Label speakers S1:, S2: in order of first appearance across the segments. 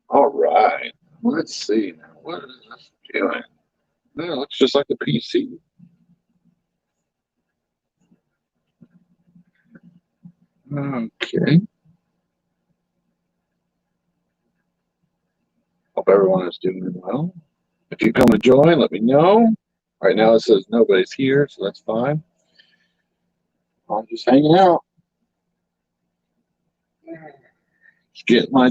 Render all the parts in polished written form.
S1: All right. Let's see now. What is this doing? No, it looks just like the PC. Okay. Hope everyone is doing well. If you come and join, let me know. Right now it says nobody's here, so that's fine. I'm just hanging out. Just getting my,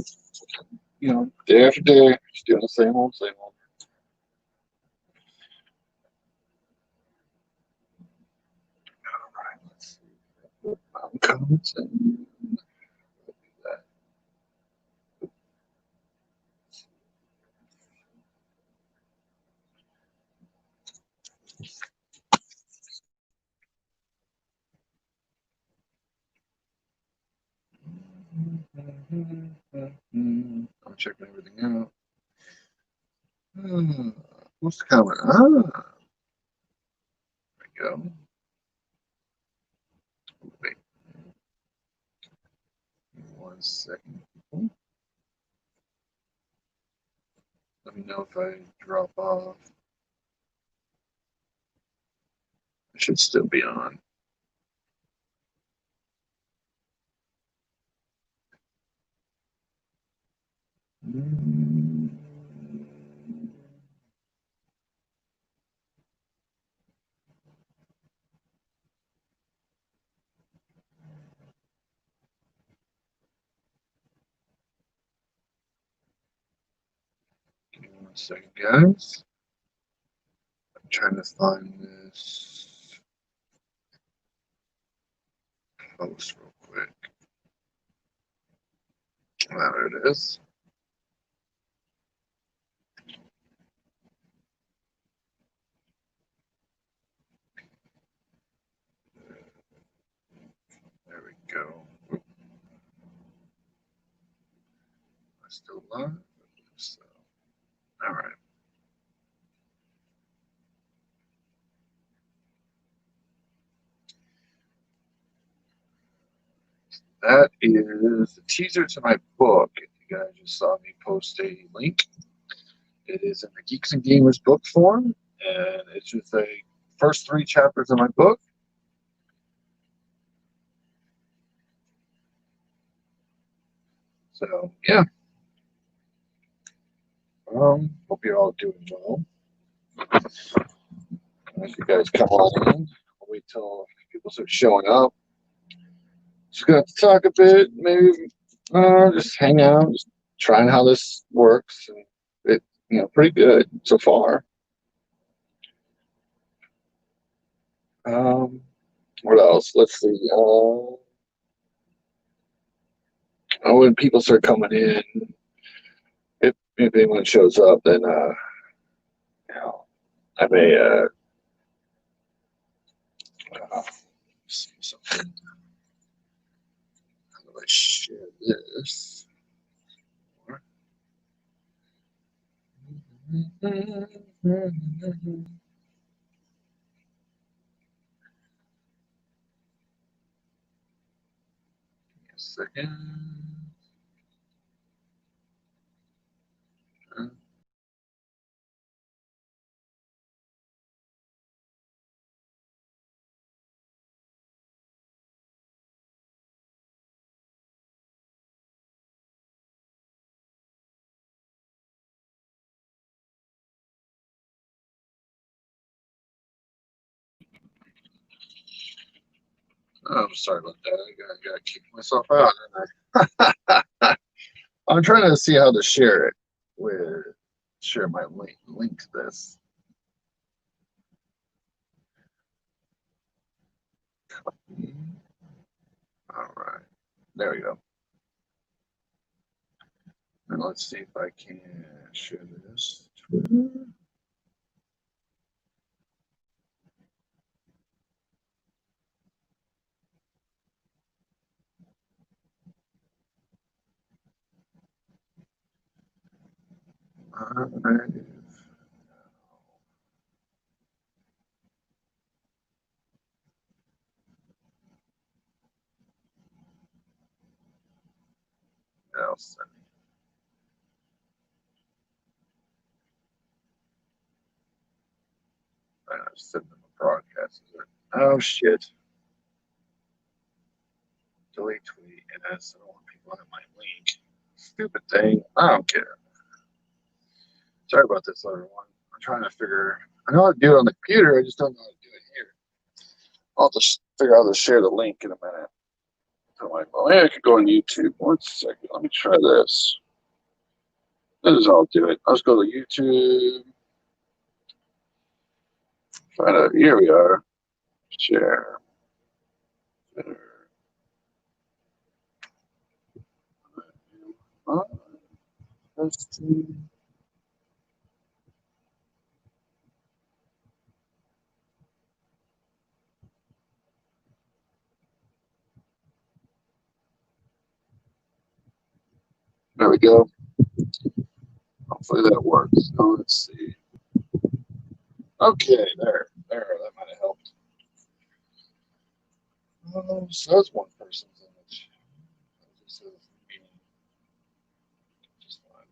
S1: day after day, just doing the same old, same old. All right, let's see. Comments and that. I'm checking everything out. Hmm, what's the comment? There we go. Wait 1 second. Let me know if I drop off. I should still be on. Mm, Give me 1 second, guys. I'm trying to find this post real quick. There it is. There we go. I still live. So, all right. That is the teaser to my book. If you guys just saw me post a link, it is in the Geeks and Gamers book form, and it's just a first 3 chapters of my book. So yeah, hope you're all doing well. As you guys come on in, I'll wait till people start showing up. Just gonna have to talk a bit, maybe just hang out, just trying how this works. And it, pretty good so far. Um, what else? Let's see. When people start coming in, if anyone shows up, then you know, I may see something. How do I share this? A second. Oh, I'm sorry about that. I gotta kick myself out. I'm trying to see how to share it. Where share my link to this. All right, there we go. And let's see if I can share this. Twitter. All right. Else. just send them a broadcast. Oh shit. Delete tweet. Yes, I don't want people on my link. Stupid thing. I don't care. Sorry about this, everyone. I'm trying to figure. I know how to do it on the computer. I just don't know how to do it here. I'll just figure out how to share the link in a minute. I'm like, well, maybe I could go on YouTube. 1 second. Let me try this. This is how I'll do it. I'll just go to YouTube. Find out. Here we are. Share. Let's see. There we go. Hopefully that works. So let's see. Okay, there. That might have helped. So that's one person's image. Just fine.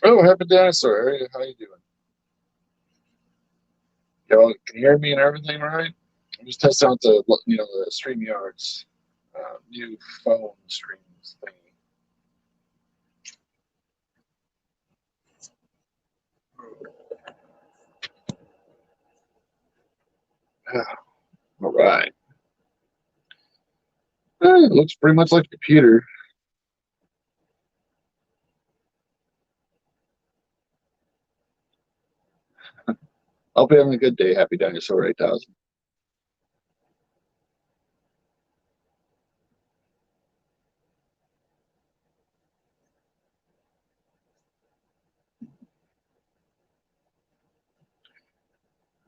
S1: Oh, happy dinosaur. Hey, how you doing? Y'all can hear me and everything, right? I'm just testing out the StreamYard's new phone streams thing. All right. It looks pretty much like a computer. I'll be having a good day. Happy Dinosaur 8000.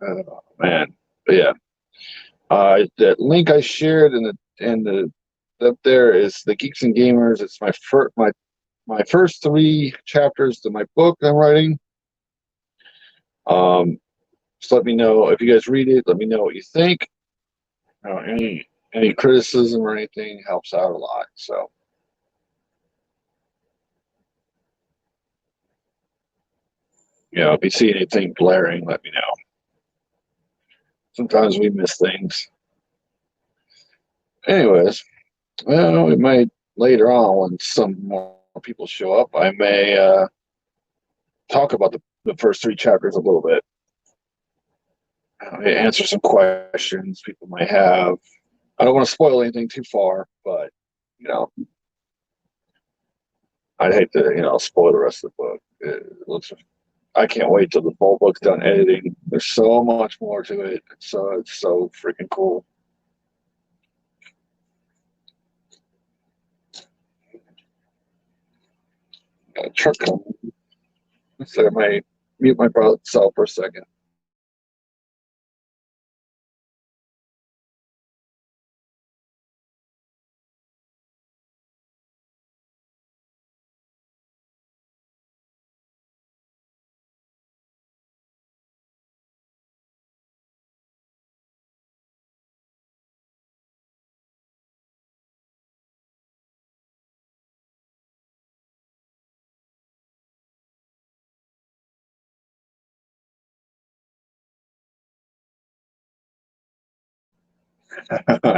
S1: Oh, man. But yeah. That link I shared in the up there is the Geeks and Gamers. It's my first 3 chapters to my book I'm writing. Just let me know if you guys read it. Let me know what you think. Any criticism or anything helps out a lot. So if you see anything blaring, let me know. Sometimes we miss things. Anyways, well, we might later on when some more people show up, I may talk about the first 3 chapters a little bit. Answer some questions people might have. I don't want to spoil anything too far, but you know, I'd hate to spoil the rest of the book. It looks. I can't wait till the full book's done editing. There's so much more to it. It's so freaking cool. Got a truck coming. So I might mute my brother self for a second.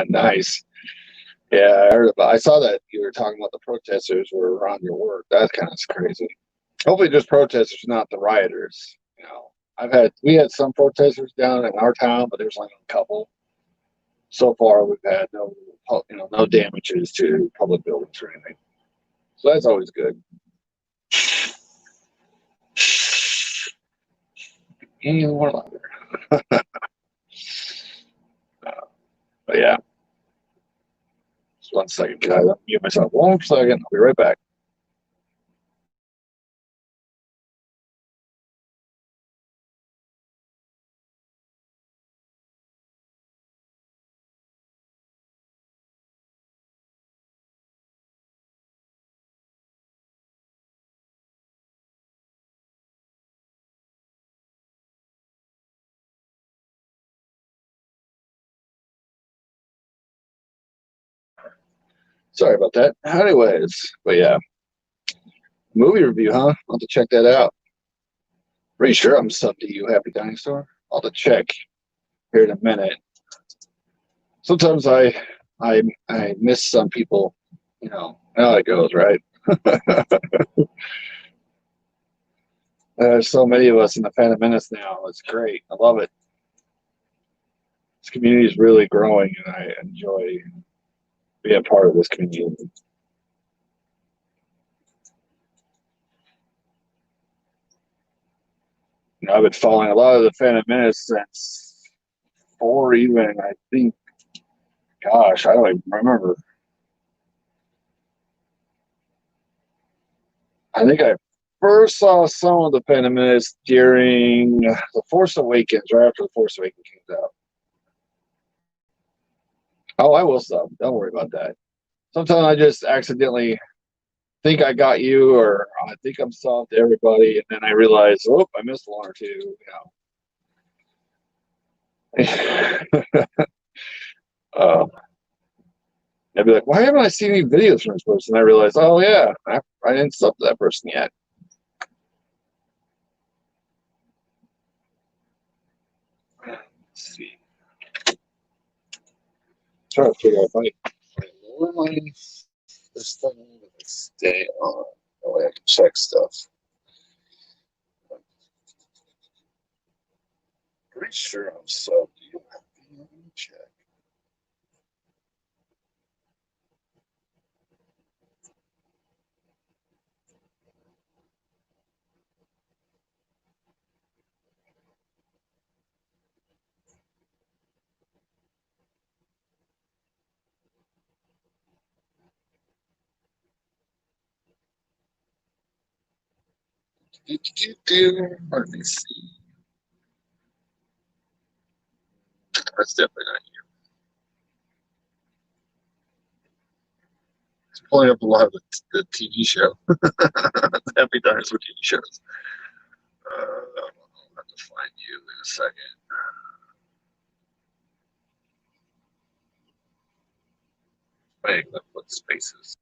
S1: Nice. Yeah, I saw that you were talking about the protesters were around your work. That's kind of crazy. Hopefully, just protesters, not the rioters. We had some protesters down in our town, but there's like a couple. So far, we've had no damages to public buildings or anything. So that's always good. Any more louder. But yeah, just 1 second, guys. I'll mute myself 1 second. I'll be right back. Sorry about that. Anyways, but yeah, movie review, huh? I'll have to check that out. Pretty sure I'm subbed to you, Happy Dinosaur. I'll have to check here in a minute. Sometimes I miss some people, you know how it goes, right? There's so many of us in the Phantom Menace now. It's great. I love it. This community is really growing, and I enjoy being part of this community. You know, I've been following a lot of the Phantom Menace since four, even I think. Gosh, I don't even remember. I think I first saw some of the Phantom Menace during The Force Awakens, right after The Force Awakens came out. Oh, I will sub. Don't worry about that. Sometimes I just accidentally think I got you, or I think I'm subbed to everybody, and then I realize, oh, I missed one or two. uh, I'd be like, why haven't I seen any videos from this person? I realize, oh yeah, I didn't sub to that person yet. Let's see. Trying to figure out if I lower my this thing if I stay on. That way I can check stuff. Pretty sure I'm subbed. You have to check. Let me see. That's definitely not you. It's pulling up a lot of the TV show. Happy Dinosaur TV shows. I'll have to find you in a second. Wait, let's put spaces.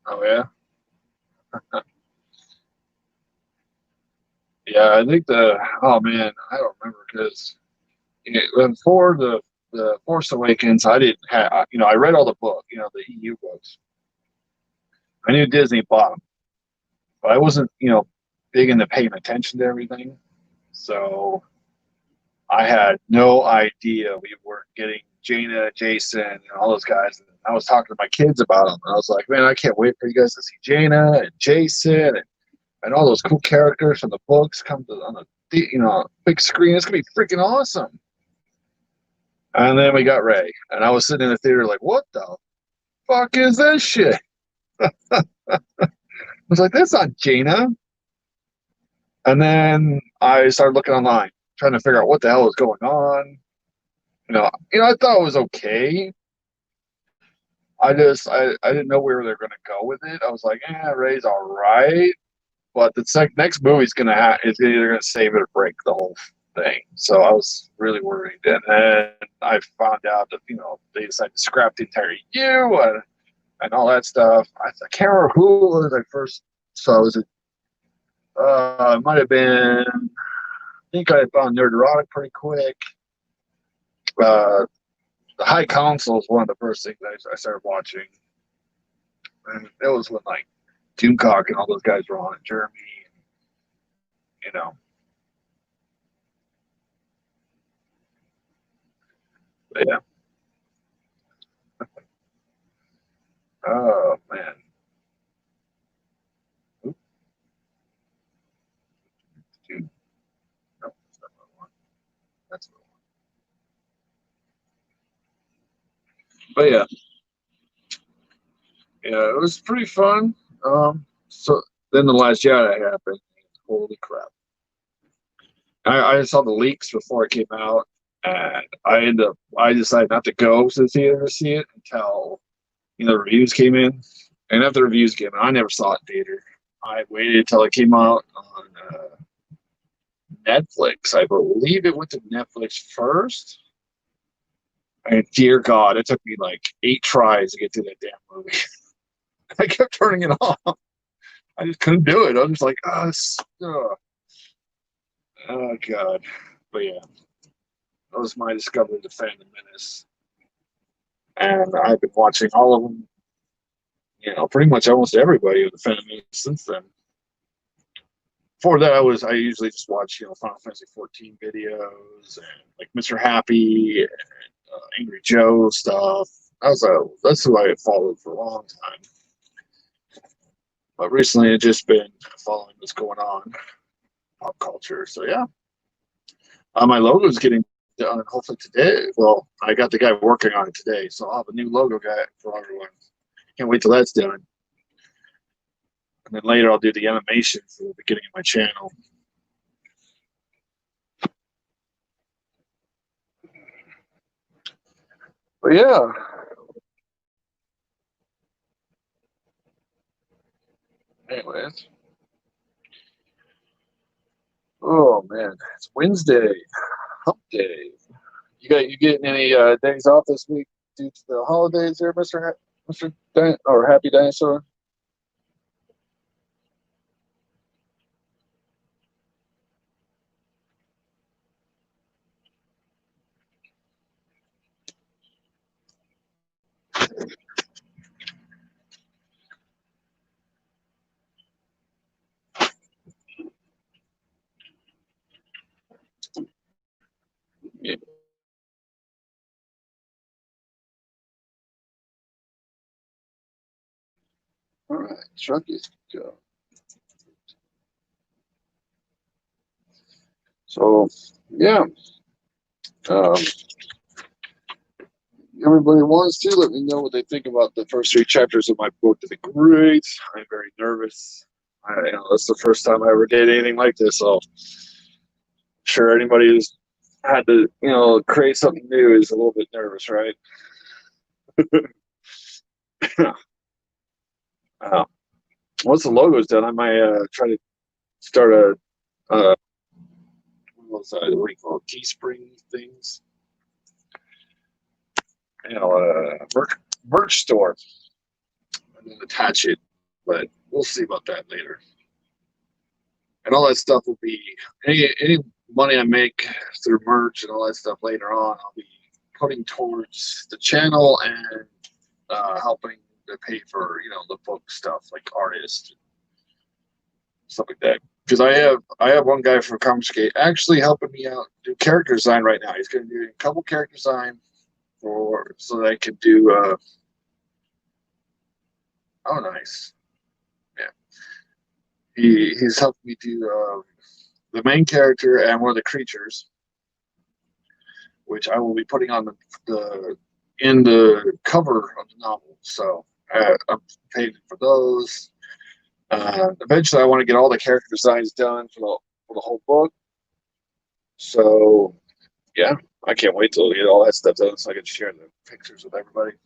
S1: Oh yeah, yeah. I think the oh man, I don't remember because before the Force Awakens, I didn't have I read all the book, the EU books. I knew Disney bought them, but I wasn't big into paying attention to everything. So I had no idea we were getting Jaina, Jason, and all those guys. And I was talking to my kids about them. And I was like, man, I can't wait for you guys to see Jaina and Jason and all those cool characters from the books come to on the big screen. It's gonna be freaking awesome. And then we got Ray, and I was sitting in the theater like, what the fuck is this shit? I was like, that's not Jaina. And then I started looking online, trying to figure out what the hell was going on. I thought it was okay. I didn't know where they're gonna go with it. I was like, Ray's all right, but the next movie's gonna is either gonna save it or break the whole thing. So I was really worried, and then I found out that they decided to scrap the entire U and all that stuff. I can't remember who it was I first saw. Was it? It might have been. I think I found Nerdrotic pretty quick. Uh, the High Council is one of the first things I started watching, and it was when like Doomcock and all those guys were on it, Jeremy, you know. But yeah. Oh man. Oop, dude. No, that's not what I want. That's what I want. But yeah, it was pretty fun. So then The Last Jedi happened. Holy crap! I saw the leaks before it came out, and I decided not to go to the theater to see it until the reviews came in. And after the reviews came in, I never saw it in theater. I waited until it came out on Netflix. I believe it went to Netflix first. And dear God, it took me like 8 tries to get to that damn movie. I kept turning it off. I just couldn't do it. I was just like, oh God. But yeah, that was my discovery of the Phantom Menace. And I've been watching all of them, pretty much almost everybody with the Phantom Menace since then. Before that, I usually just watch, Final Fantasy 14 videos and like Mr. Happy and Angry Joe stuff. That's who I followed for a long time. But recently, I've just been following what's going on in pop culture. So yeah, my logo is getting done hopefully today. Well, I got the guy working on it today, so I'll have a new logo guy for everyone. Can't wait till that's done. And then later, I'll do the animation for the beginning of my channel. But yeah. Anyways. Oh man, it's Wednesday, hump day. You getting any days off this week due to the holidays there, or Happy Dinosaur? Yeah. All right, Truckies go. So yeah, um, everybody wants to let me know what they think about the first 3 chapters of my book. That'd be great. I'm very nervous. That's the first time I ever did anything like this. So I'm sure anybody who's had to, create something new is a little bit nervous, right? Once the logo's done, I might try to start a what do you call it, Teespring things, merch store, and then attach it. But we'll see about that later. And all that stuff will be any money I make through merch and all that stuff later on. I'll be putting towards the channel and helping to pay for the book stuff like artists, stuff like that. Because I have one guy from Comicsgate actually helping me out do character design right now. He's going to do a couple character design so that I can do. Oh, nice. Yeah, he's helping me do the main character and one of the creatures, which I will be putting on the in the cover of the novel. So I'm paying for those. Eventually, I want to get all the character designs done for the whole book. So, yeah, I can't wait till get all that stuff done so I can share the pictures with everybody.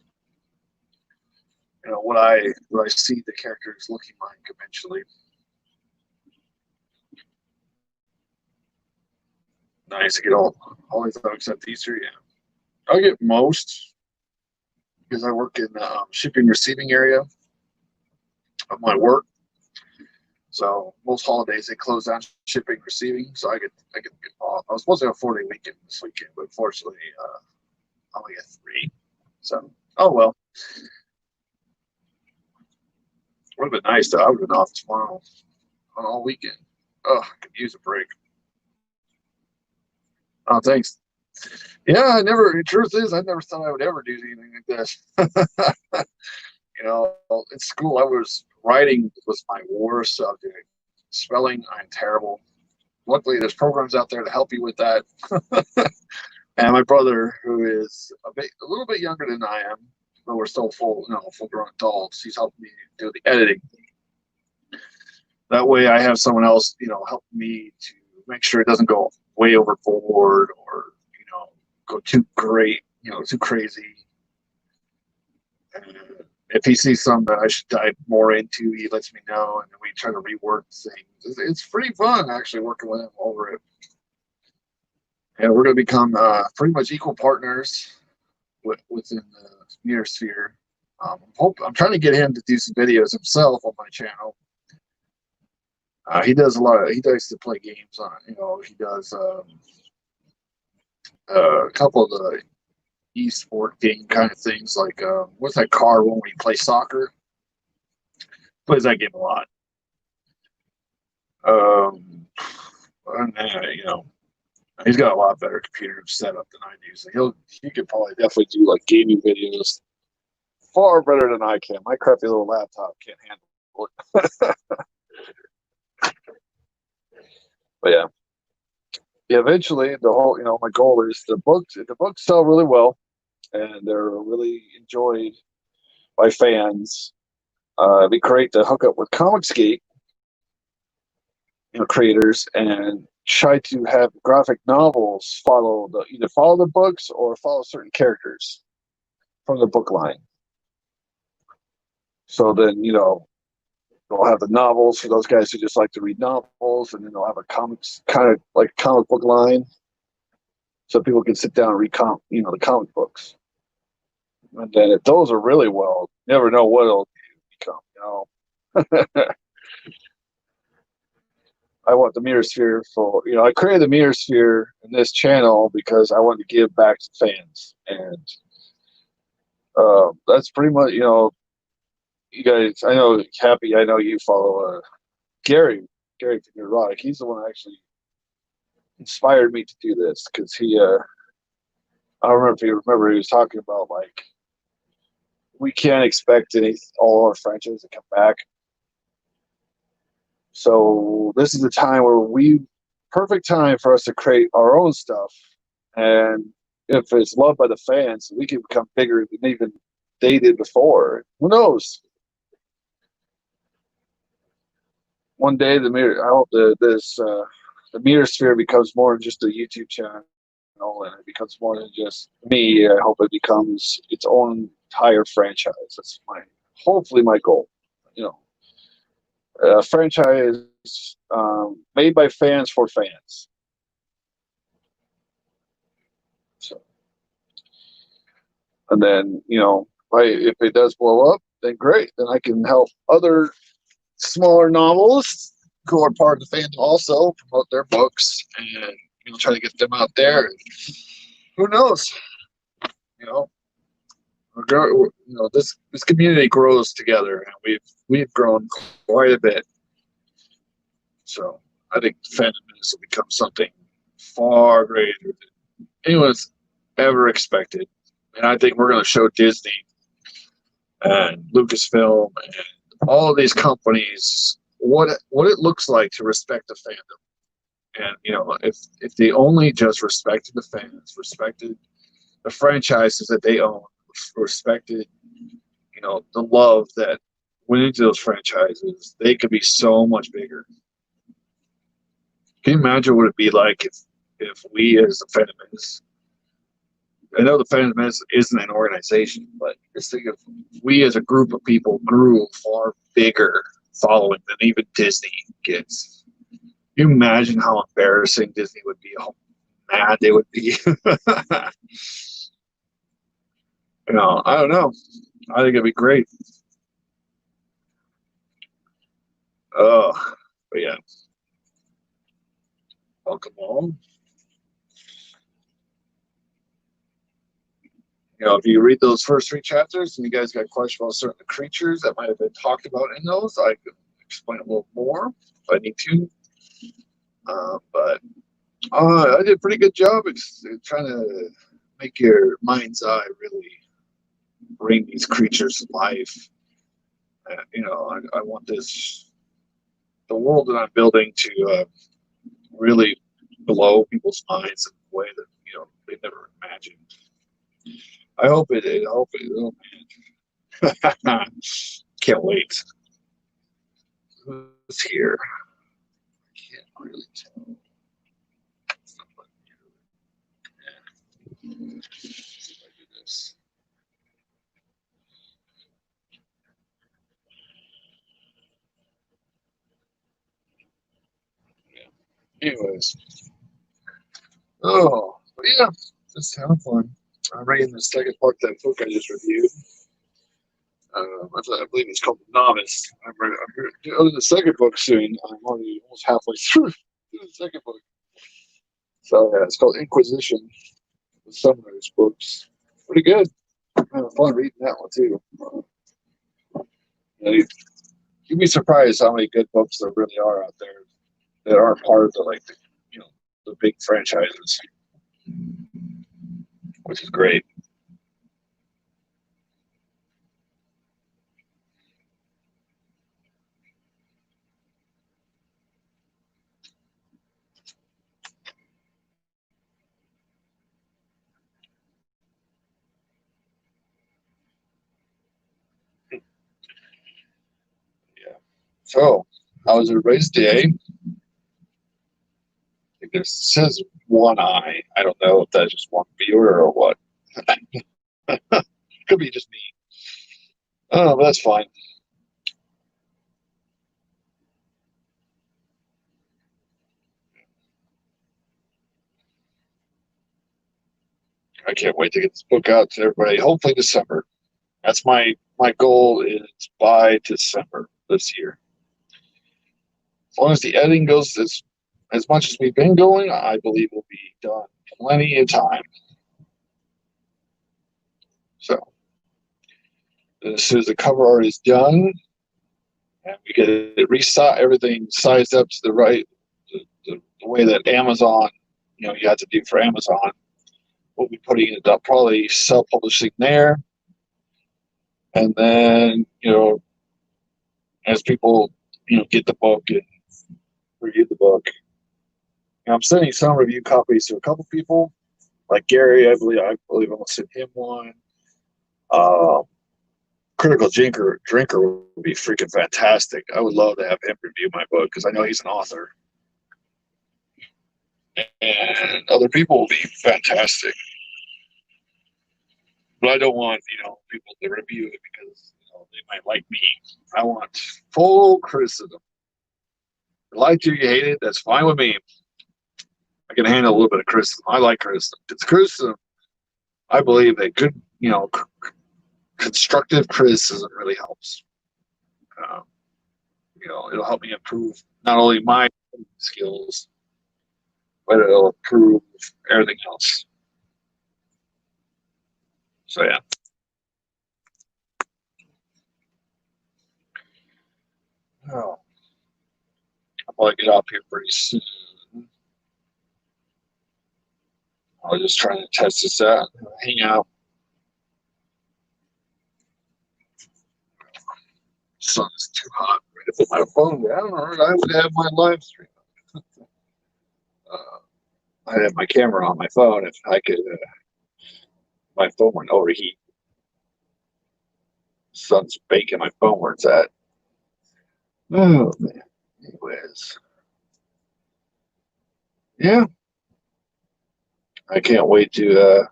S1: What I see the characters looking like eventually. Nice to get all these except these 3. Yeah, I get most because I work in the shipping receiving area of my work. So most holidays they close down shipping receiving, so I get off. I was supposed to have a 4-day weekend this weekend, but fortunately, I only get 3. So oh well. Would have been nice though. I would have been off tomorrow on all weekend. Oh, I could use a break. Oh, thanks. Yeah, the truth is, I never thought I would ever do anything like this. In school, writing was my worst subject. Spelling, I'm terrible. Luckily, there's programs out there to help you with that. And my brother, who is a little bit younger than I am, but we're still full grown adults, he's helping me do the editing. That way I have someone else, helping me to make sure it doesn't go way overboard or, go too great, too crazy. And if he sees something that I should dive more into, he lets me know, and then we try to rework things. It's pretty fun actually working with him over it. And we're going to become pretty much equal partners within the Mirror Sphere. I'm trying to get him to do some videos himself on my channel. He does a lot of. He likes to play games on. He does a couple of the e-sport game kind of things, like what's that car one where you play soccer? Plays that game a lot. And he's got a lot better computer setup than I do, so he could probably definitely do like gaming videos far better than I can. My crappy little laptop can't handle it. But yeah, eventually the whole, my goal is the books sell really well, and they're really enjoyed by fans. It'd be great to hook up with Comicsgate, creators, and try to have graphic novels either follow the books or follow certain characters from the book line. So then, they'll have the novels for those guys who just like to read novels, and then they'll have a comics kind of like comic book line, so people can sit down and read the comic books. And then if those are really well, you never know what it'll become. I want the Mirror Sphere I created the Mirror Sphere in this channel because I wanted to give back to fans, and that's pretty much, you guys. I know Happy. I know you follow Gary from Neurotic. He's the one that actually inspired me to do this, because he. I don't remember if you remember. He was talking about like we can't expect all our franchises to come back. So this is the time where perfect time for us to create our own stuff, and if it's loved by the fans, we can become bigger than even they did before. Who knows? One day I hope the Mirror Sphere becomes more than just a YouTube channel, and it becomes more than just me. I hope it becomes its own entire franchise. That's hopefully my goal. A franchise made by fans for fans. So, and then if it does blow up, then great. Then I can help other smaller novelists who are part of the fandom also promote their books, and try to get them out there. Who knows? This community grows together, and we've grown quite a bit. So I think Phantom Menace will become something far greater than anyone's ever expected. And I think we're going to show Disney and Lucasfilm and all of these companies what it looks like to respect the fandom. And if they only just respected the fans, respected the franchises that they own, respected the love that went into those franchises, they could be so much bigger. Can you imagine what it'd be like if we, as the Phantom Menace, I know the Phantom Menace isn't an organization, but just think if we as a group of people grew far bigger following than even Disney gets. Can you imagine how embarrassing Disney would be, how mad they would be? I don't know. I think it'd be great. But yeah. Welcome home. If you read those first 3 chapters and you guys got questions about certain creatures that might have been talked about in those, I could explain a little more if I need to. But I did a pretty good job trying to make your mind's eye really bring these creatures to life. I want the world that I'm building to really blow people's minds in a way that they never imagined. I hope it. Oh man, can't wait. It's here. I can't really tell. See if I do this. Yeah. Anyways. Oh, but yeah, just having fun. I'm reading the second part of that book I just reviewed. I believe it's called Novice. I'm going to the second book soon. I'm already almost halfway through the second book. So yeah, it's called Inquisition. Some of those books, pretty good. I'm having fun reading that one too. You'd be surprised how many good books there really are out there that aren't part of the you know the big franchises, which is great. Yeah. So, how was everybody's day? It says one eye. I don't know if that's just one viewer or what. Could be just me. Oh, but that's fine. I can't wait to get this book out to everybody. Hopefully December. That's my goal is by December this year. As long as the editing goes as much as we've been going, I believe we'll be done plenty of time. So as soon as the cover art is done and we get it resized, everything sized up to the right, the way that Amazon, you have to do for Amazon, we'll be putting it up, probably self-publishing there. And then, as people, get the book and review the book, I'm sending some review copies to a couple people, like Gary. I believe I'm gonna send him one. Uh, Critical Drinker would be freaking fantastic. I would love to have him review my book because I know he's an author, and other people will be fantastic. But I don't want people to review it because they might like me. I want full criticism. If you like you hate it, that's fine with me. I can handle a little bit of criticism. I like criticism. It's criticism. I believe that good, constructive criticism really helps. Um, it'll help me improve not only my skills, but it'll improve everything else. So yeah. Oh, I'll probably get up here pretty soon. I was just trying to test this out, hang out. Sun is too hot. I'm ready to put my phone down, or I would have my live stream. Uh, I have my camera on my phone if I could. My phone wouldn't overheat. Sun's baking my phone where it's at. Oh man. Anyways, yeah, I can't wait to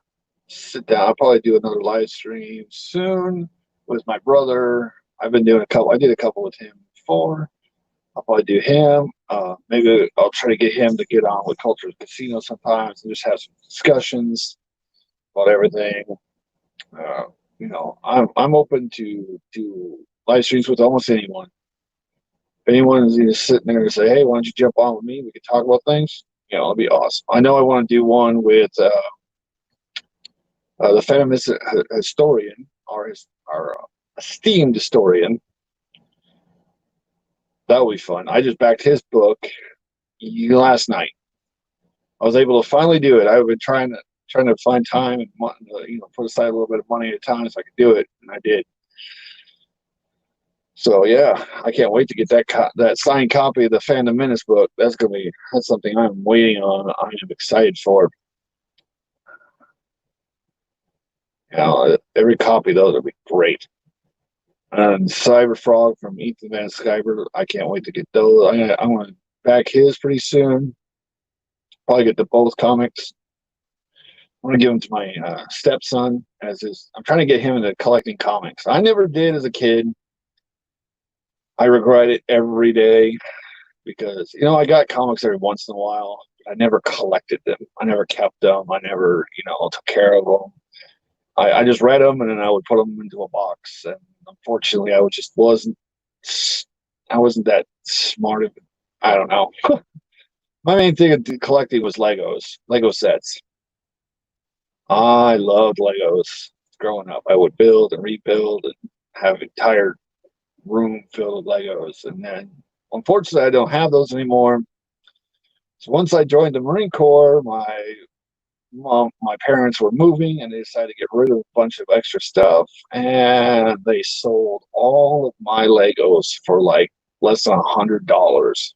S1: sit down. I'll probably do another live stream soon with my brother. I've been doing a couple. I did a couple with him before. I'll probably do him. Maybe I'll try to get him to get on with Culture Casino sometimes and just have some discussions about everything. Uh, I'm open to do live streams with almost anyone. If anyone's just sitting there and say, "Hey, why don't you jump on with me? We can talk about things." It'll be awesome. I know I want to do one with the feminist historian, our esteemed historian. That would be fun. I just backed his book last night. I was able to finally do it. I've been trying to find time and put aside a little bit of money at a time so I could do it, and I did. So yeah, I can't wait to get that signed copy of the Phantom Menace book. That's something I'm waiting on. I am excited for. Every copy though, that'll be great. And Cyber Frog from Ethan Van Sciver. I can't wait to get those. I want to back his pretty soon. Probably get the both comics. I want to give them to my stepson as his. I'm trying to get him into collecting comics. I never did as a kid. I regret it every day because I got comics every once in a while. But I never collected them. I never kept them. I never took care of them. I just read them and then I would put them into a box. And unfortunately, I wasn't that smart. I don't know. My main thing of collecting was Lego sets. I loved Legos growing up. I would build and rebuild and have entire room filled with Legos. And then, unfortunately, I don't have those anymore. So once I joined the Marine Corps, my parents were moving and they decided to get rid of a bunch of extra stuff. And they sold all of my Legos for like less than $100.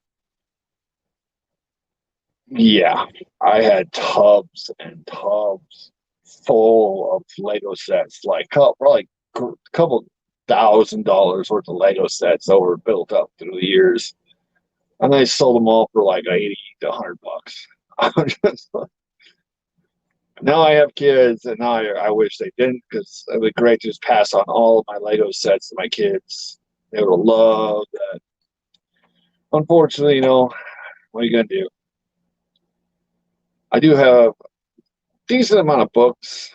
S1: Yeah, I had tubs and tubs full of Lego sets, like probably a couple $1,000 worth of Lego sets that were built up through the years, and they sold them all for like 80 to $100. Now I have kids, and now I wish they didn't because it would be great to just pass on all of my Lego sets to my kids. They would love that. Unfortunately, what are you gonna do? I do have decent amount of books.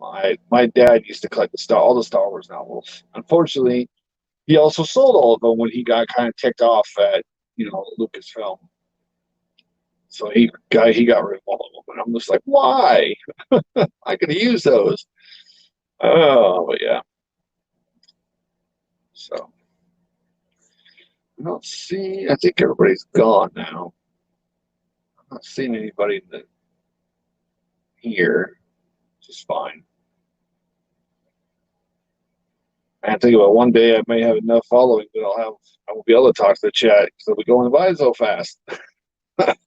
S1: My dad used to collect all the Star Wars novels. Unfortunately, he also sold all of them when he got kind of ticked off at Lucasfilm. So he got rid of all of them, and I'm just like, why? I could use those. Oh, but yeah. So I don't see. I think everybody's gone now. I'm not seeing anybody here, which is fine. I think about one day I may have enough following that I won't be able to talk to the chat because they'll be going by so fast. But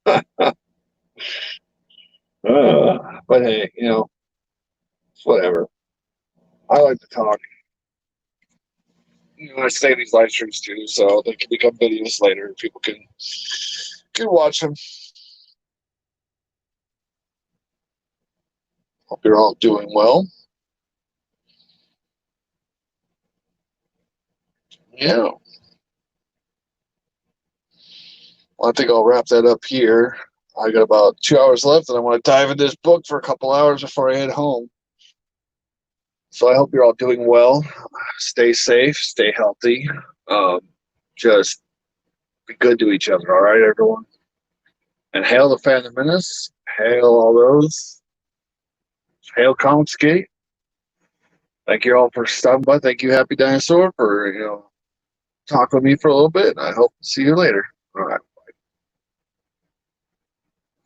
S1: hey, it's whatever. I like to talk. I save these live streams too, so they can become videos later. People can watch them. Hope you're all doing well. Yeah. Well, I think I'll wrap that up here. I got about 2 hours left, and I want to dive into this book for a couple hours before I head home. So I hope you're all doing well. Stay safe, stay healthy. Just be good to each other, all right, everyone? And hail the Phantom Menace. Hail all those. Hail Comicsgate. Thank you all for stopping by. Thank you, Happy Dinosaur, for talking with me for a little bit. I hope to see you later. All right.